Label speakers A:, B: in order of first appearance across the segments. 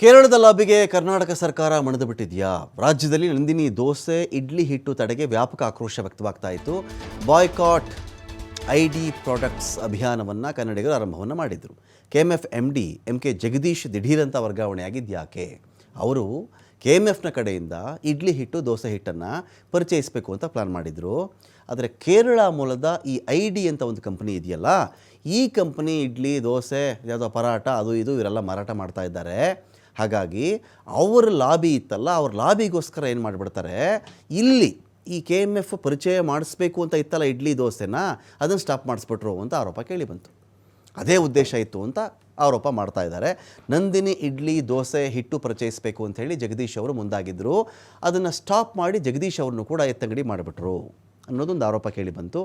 A: ಕೇರಳದ ಲಾಬಿಗೆ ಕರ್ನಾಟಕ ಸರ್ಕಾರ ಮಣಿದು ಬಿಟ್ಟಿದೆಯಾ? ರಾಜ್ಯದಲ್ಲಿ ನಂದಿನಿ ದೋಸೆ ಇಡ್ಲಿ ಹಿಟ್ಟು ತಡೆಗೆ ವ್ಯಾಪಕ ಆಕ್ರೋಶ ವ್ಯಕ್ತವಾಗ್ತಾ ಇತ್ತು. ಬಾಯ್ಕಾಟ್ ಐಡಿ ಪ್ರಾಡಕ್ಟ್ಸ್ ಅಭಿಯಾನವನ್ನು ಕನ್ನಡಿಗರು ಆರಂಭವನ್ನು ಮಾಡಿದರು. ಕೆಎಂಎಫ್ MD MK ಜಗದೀಶ್ ದಿಢೀರಂತ ವರ್ಗಾವಣೆಯಾಗಿದ್ಯಾಕೆ? ಅವರು KMFನ ಕಡೆಯಿಂದ ಇಡ್ಲಿ ಹಿಟ್ಟು ದೋಸೆ ಹಿಟ್ಟನ್ನು ಪರಿಚಯಿಸಬೇಕು ಅಂತ ಪ್ಲಾನ್ ಮಾಡಿದರು. ಆದರೆ ಕೇರಳ ಮೂಲದ ಈ ID ಅಂತ ಒಂದು ಕಂಪನಿ ಇದೆಯಲ್ಲ, ಈ ಕಂಪನಿ ಇಡ್ಲಿ ದೋಸೆ ಯಾವುದೋ ಪರಾಟ ಅದು ಇದು ಇವರೆಲ್ಲ ಮಾರಾಟ ಮಾಡ್ತಾ ಇದ್ದಾರೆ. ಹಾಗಾಗಿ ಅವ್ರ ಲಾಬಿ ಇತ್ತಲ್ಲ, ಅವ್ರ ಲಾಬಿಗೋಸ್ಕರ ಏನು ಮಾಡಿಬಿಡ್ತಾರೆ, ಇಲ್ಲಿ ಈ KMF ಪರಿಚಯ ಮಾಡಿಸ್ಬೇಕು ಅಂತ ಇತ್ತಲ್ಲ ಇಡ್ಲಿ ದೋಸೆನ, ಅದನ್ನು ಸ್ಟಾಪ್ ಮಾಡಿಸ್ಬಿಟ್ರು ಅಂತ ಆರೋಪ ಕೇಳಿ ಬಂತು. ಅದೇ ಉದ್ದೇಶ ಇತ್ತು ಅಂತ ಆರೋಪ ಮಾಡ್ತಾ ಇದ್ದಾರೆ. ನಂದಿನಿ ಇಡ್ಲಿ ದೋಸೆ ಹಿಟ್ಟು ಪರಿಚಯಿಸಬೇಕು ಅಂಥೇಳಿ ಜಗದೀಶ್ ಅವರು ಮುಂದಾಗಿದ್ದರು. ಅದನ್ನು ಸ್ಟಾಪ್ ಮಾಡಿ ಜಗದೀಶ್ ಅವ್ರನ್ನೂ ಕೂಡ ಎತ್ತಂಗಡಿ ಮಾಡಿಬಿಟ್ರು ಅನ್ನೋದೊಂದು ಆರೋಪ ಕೇಳಿ ಬಂತು.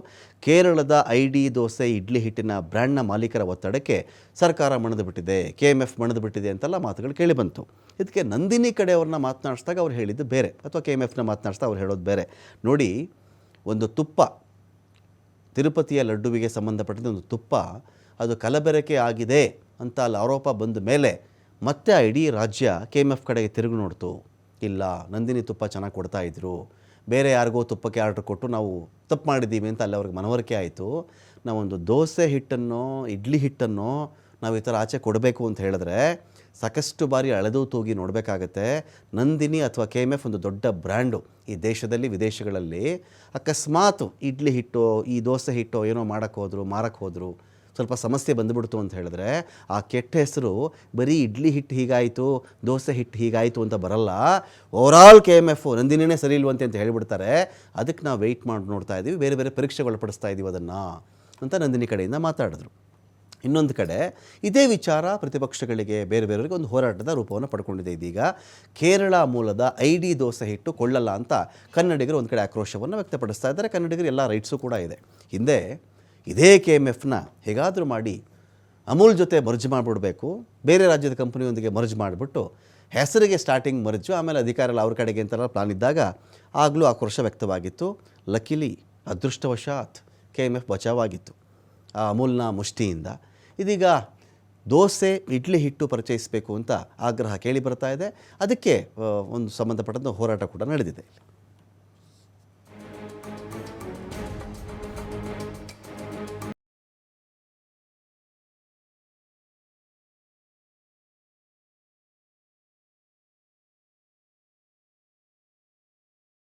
A: ಕೇರಳದ ID ದೋಸೆ ಇಡ್ಲಿ ಹಿಟ್ಟಿನ ಬ್ರ್ಯಾಂಡ್ನ ಮಾಲೀಕರ ಒತ್ತಡಕ್ಕೆ ಸರ್ಕಾರ ಮಣಿದು ಬಿಟ್ಟಿದೆ, KMF ಮಣಿದು ಬಿಟ್ಟಿದೆ ಅಂತೆಲ್ಲ ಮಾತುಗಳು ಕೇಳಿ ಬಂತು. ಇದಕ್ಕೆ ನಂದಿನಿ ಕಡೆಯವ್ರನ್ನ ಮಾತನಾಡಿಸಿದಾಗ ಅವ್ರು ಹೇಳಿದ್ದು ಬೇರೆ, ಅಥವಾ KMFನ ಮಾತನಾಡಿಸಿದಾಗ ಅವ್ರು ಹೇಳೋದು ಬೇರೆ. ನೋಡಿ, ಒಂದು ತುಪ್ಪ, ತಿರುಪತಿಯ ಲಡ್ಡುವಿಗೆ ಸಂಬಂಧಪಟ್ಟಂತೆ ಒಂದು ತುಪ್ಪ ಅದು ಕಲಬೆರಕೆ ಆಗಿದೆ ಅಂತ ಅಲ್ಲಿ ಆರೋಪ ಬಂದ ಮೇಲೆ ಮತ್ತೆ ಇಡೀ ರಾಜ್ಯ KMF ಕಡೆಗೆ ತಿರುಗಿ ನೋಡ್ತು. ಇಲ್ಲ, ನಂದಿನಿ ತುಪ್ಪ ಚೆನ್ನಾಗಿ ಕೊಡ್ತಾಯಿದ್ರು, ಬೇರೆ ಯಾರಿಗೋ ತುಪ್ಪಕ್ಕೆ ಆರ್ಡ್ರ್ ಕೊಟ್ಟು ನಾವು ತಪ್ಪು ಮಾಡಿದ್ದೀವಿ ಅಂತ ಅಲ್ಲಿ ಅವ್ರಿಗೆ ಮನವರಿಕೆ ಆಯಿತು. ನಾವೊಂದು ದೋಸೆ ಹಿಟ್ಟನ್ನು ಇಡ್ಲಿ ಹಿಟ್ಟನ್ನು ನಾವು ಈ ಥರ ಆಚೆ ಕೊಡಬೇಕು ಅಂತ ಹೇಳಿದ್ರೆ ಸಾಕಷ್ಟು ಬಾರಿ ಅಳೆದು ತೂಗಿ ನೋಡಬೇಕಾಗತ್ತೆ. ನಂದಿನಿ ಅಥವಾ KMF ಒಂದು ದೊಡ್ಡ ಬ್ರ್ಯಾಂಡು ಈ ದೇಶದಲ್ಲಿ ವಿದೇಶಗಳಲ್ಲಿ. ಅಕಸ್ಮಾತ್ ಇಡ್ಲಿ ಹಿಟ್ಟು ಈ ದೋಸೆ ಹಿಟ್ಟು ಏನೋ ಮಾರಕ್ಕೆ ಹೋದರು, ಸ್ವಲ್ಪ ಸಮಸ್ಯೆ ಬಂದುಬಿಡ್ತು ಅಂತ ಹೇಳಿದ್ರೆ ಆ ಕೆಟ್ಟ ಹೆಸರು ಬರೀ ಇಡ್ಲಿ ಹಿಟ್ಟು ಹೀಗಾಯಿತು ದೋಸೆ ಹಿಟ್ಟು ಹೀಗಾಯಿತು ಅಂತ ಬರಲ್ಲ. ಓವರಾಲ್ KMF ನಂದಿನಿನೇ ಸರಿ ಇಲ್ವಂತೆ ಅಂತ ಹೇಳಿಬಿಡ್ತಾರೆ. ಅದಕ್ಕೆ ನಾವು ವೆಯ್ಟ್ ಮಾಡಿ ನೋಡ್ತಾ ಇದ್ದೀವಿ, ಬೇರೆ ಬೇರೆ ಪರೀಕ್ಷೆಗೆ ಒಳಪಡಿಸ್ತಾ ಇದ್ದೀವಿ ಅದನ್ನು ಅಂತ ನಂದಿನಿ ಕಡೆಯಿಂದ ಮಾತಾಡಿದ್ರು. ಇನ್ನೊಂದು ಕಡೆ ಇದೇ ವಿಚಾರ ಪ್ರತಿಪಕ್ಷಗಳಿಗೆ ಬೇರೆ ಬೇರೆಯವರಿಗೆ ಒಂದು ಹೋರಾಟದ ರೂಪವನ್ನು ಪಡ್ಕೊಂಡಿದೆ. ಇದೀಗ ಕೇರಳ ಮೂಲದ ID ದೋಸೆ ಹಿಟ್ಟು ಕೊಳ್ಳಲ್ಲ ಅಂತ ಕನ್ನಡಿಗರು ಒಂದು ಕಡೆ ಆಕ್ರೋಶವನ್ನು ವ್ಯಕ್ತಪಡಿಸ್ತಾ ಇದ್ದಾರೆ. ಕನ್ನಡಿಗರು ಎಲ್ಲ ರೈಟ್ಸು ಕೂಡ ಇದೆ. ಹಿಂದೆ ಇದೇ KMFನ ಹೇಗಾದರೂ ಮಾಡಿ ಅಮೂಲ್ ಜೊತೆ ಮರ್ಜ್ ಮಾಡಿಬಿಡಬೇಕು, ಬೇರೆ ರಾಜ್ಯದ ಕಂಪನಿಯೊಂದಿಗೆ ಮರ್ಜ್ ಮಾಡಿಬಿಟ್ಟು ಹೆಸರಿಗೆ ಸ್ಟಾರ್ಟಿಂಗ್ ಮರ್ಜು, ಆಮೇಲೆ ಅಧಿಕಾರ ಎಲ್ಲ ಅವ್ರ ಕಡೆಗೆ ಅಂತೆಲ್ಲ ಪ್ಲಾನ್ ಇದ್ದಾಗ ಆಗಲೂ ಆಕ್ರೋಶ ವ್ಯಕ್ತವಾಗಿತ್ತು. ಲಕ್ಕಿಲಿ ಅದೃಷ್ಟವಶಾತ್ KMF ಬಚಾವಾಗಿತ್ತು ಆ ಅಮೂಲ್ನ ಮುಷ್ಟಿಯಿಂದ. ಇದೀಗ ದೋಸೆ ಇಡ್ಲಿ ಹಿಟ್ಟು ಪರಿಚಯಿಸಬೇಕು ಅಂತ ಆಗ್ರಹ ಕೇಳಿ ಬರ್ತಾ ಇದೆ. ಅದಕ್ಕೆ ಒಂದು ಸಂಬಂಧಪಟ್ಟಂಥ ಹೋರಾಟ ಕೂಡ ನಡೆದಿದೆ.